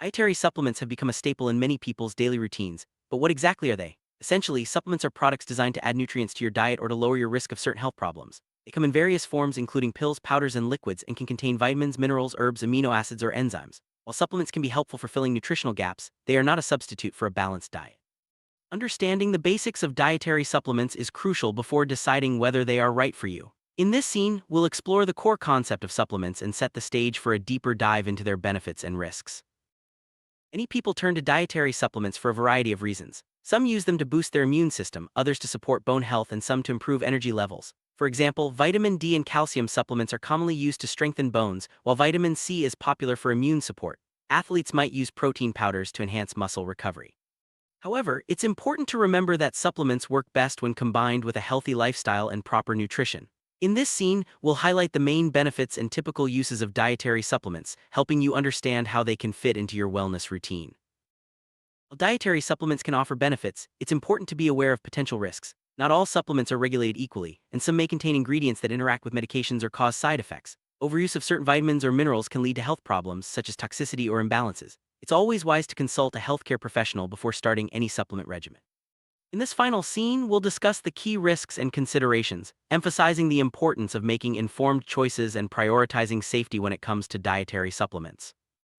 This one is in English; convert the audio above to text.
Dietary supplements have become a staple in many people's daily routines, but what exactly are they? Essentially, supplements are products designed to add nutrients to your diet or to lower your risk of certain health problems. They come in various forms, including pills, powders, and liquids, and can contain vitamins, minerals, herbs, amino acids, or enzymes. While supplements can be helpful for filling nutritional gaps, they are not a substitute for a balanced diet. Understanding the basics of dietary supplements is crucial before deciding whether they are right for you. In this scene, we'll explore the core concept of supplements and set the stage for a deeper dive into their benefits and risks. Many people turn to dietary supplements for a variety of reasons. Some use them to boost their immune system, others to support bone health, and some to improve energy levels. For example, vitamin D and calcium supplements are commonly used to strengthen bones, while vitamin C is popular for immune support. Athletes might use protein powders to enhance muscle recovery. However, it's important to remember that supplements work best when combined with a healthy lifestyle and proper nutrition. In this scene, we'll highlight the main benefits and typical uses of dietary supplements, helping you understand how they can fit into your wellness routine. While dietary supplements can offer benefits, it's important to be aware of potential risks. Not all supplements are regulated equally, and some may contain ingredients that interact with medications or cause side effects. Overuse of certain vitamins or minerals can lead to health problems such as toxicity or imbalances. It's always wise to consult a healthcare professional before starting any supplement regimen. In this final scene, we'll discuss the key risks and considerations, emphasizing the importance of making informed choices and prioritizing safety when it comes to dietary supplements.